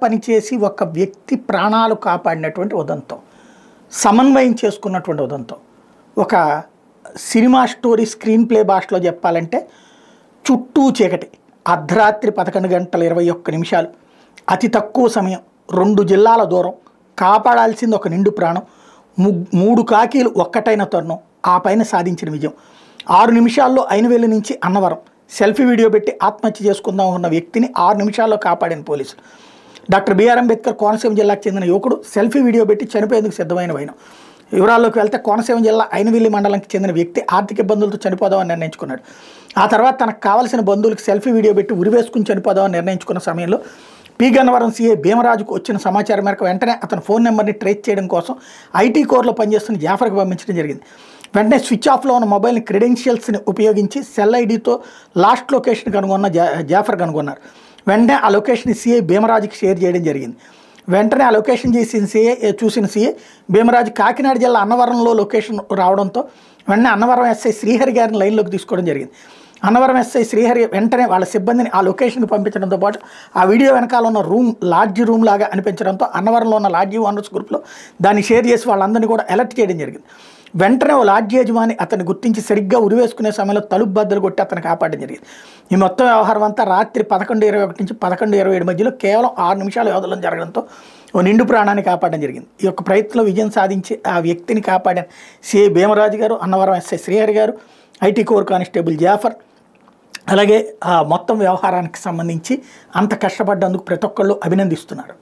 పనిచేసి ఒక వ్యక్తి ప్రాణాలు కాపాడినటువంటి ఉదంతం, సమన్వయం చేసుకున్నటువంటి ఉదంతం. ఒక సినిమా స్టోరీ స్క్రీన్ ప్లే భాషలో చెప్పాలంటే చుట్టూ చీకటి, అర్ధరాత్రి 11:21 అతి తక్కువ సమయం, 2 జిల్లాల దూరం, కాపాడాల్సింది ఒక నిండు ప్రాణం, 3 కాకీలు ఒక్కటైన తరుణం, ఆ పైన సాధించిన విజయం. 6 నిమిషాల్లో అయినవేలి నుంచి అన్నవరం సెల్ఫీ వీడియో పెట్టి ఆత్మహత్య చేసుకుందాం ఉన్న వ్యక్తిని 6 నిమిషాల్లో కాపాడిన పోలీసులు. డాక్టర్ బిఆర్ అంబేద్కర్ కోనసీమ జిల్లాకు చెందిన యువకుడు సెల్ఫీ వీడియో పెట్టి చనిపోయేందుకు సిద్ధమైన వైనం. వివరాల్లోకి వెళ్తే కోనసీమ జిల్లా అయినవేలి మండలంకి చెందిన వ్యక్తి ఆర్థిక ఇబ్బందులతో చనిపోదామని నిర్ణయించుకున్నాడు. ఆ తర్వాత తనకు కావాల్సిన బంధువులకు సెల్ఫీ వీడియో పెట్టి ఉరివేసుకుని చనిపోదామని నిర్ణయించుకున్న సమయంలో పి గన్నవరం సీఐ భీమరాజుకు వచ్చిన సమాచారం మేరకు వెంటనే అతని ఫోన్ నెంబర్ని ట్రేస్ చేయడం కోసం ఐటీ కోర్లో పనిచేస్తున్న జాఫర్కి పంపించడం జరిగింది. వెంటనే స్విచ్ ఆఫ్లో ఉన్న మొబైల్ని క్రెడెన్షియల్స్ని ఉపయోగించి సెల్ ఐడితో లాస్ట్ లొకేషన్ కనుగొన్న జాఫర్ కనుగొన్నారు. వెంటనే ఆ లొకేషన్ సిఐ భీమరాజుకి షేర్ చేయడం జరిగింది. వెంటనే ఆ లొకేషన్ చూసిన సిఐ భీమరాజు కాకినాడ జిల్లా అన్నవరంలో లొకేషన్ రావడంతో వెంటనే అన్నవరం ఎస్ఐ శ్రీహరి గారిని లైన్లోకి తీసుకోవడం జరిగింది. అన్నవరం ఎస్ఐ శ్రీహరి వెంటనే వాళ్ళ సిబ్బందిని ఆ లొకేషన్కి పంపించడంతో పాటు ఆ వీడియో వెనకాల ఉన్న లాడ్జీ రూమ్ లాగా అనిపించడంతో అన్నవరంలో ఉన్న లాడ్జీ ఓనర్స్ గ్రూప్లో దాన్ని షేర్ చేసి వాళ్ళందరినీ కూడా అలర్ట్ చేయడం జరిగింది. వెంటనే ఓ లాడ్జీ యజమాని అతన్ని గుర్తించి సరిగ్గా ఉరివేసుకునే సమయంలో తలుపు బద్దలు కొట్టి అతను కాపాడడం జరిగింది. ఈ మొత్తం వ్యవహారం అంతా రాత్రి 11:21 నుంచి 11:27 మధ్యలో కేవలం 6 నిమిషాల వ్యవధిలో జరగడంతో ఓ నిండు ప్రాణాన్ని కాపాడడం జరిగింది. ఈ యొక్క ప్రయత్నంలో విజయం సాధించి ఆ వ్యక్తిని కాపాడిన సిఐ భీమరాజు గారు, అన్నవరం ఎస్ఐ శ్రీహరి గారు, ఐటీ కోర్ కానిస్టేబుల్ జాఫర్, అలాగే ఆ మొత్తం వ్యవహారానికి సంబంధించి అంత కష్టపడ్డందుకు ప్రతి ఒక్కళ్ళు అభినందిస్తున్నారు.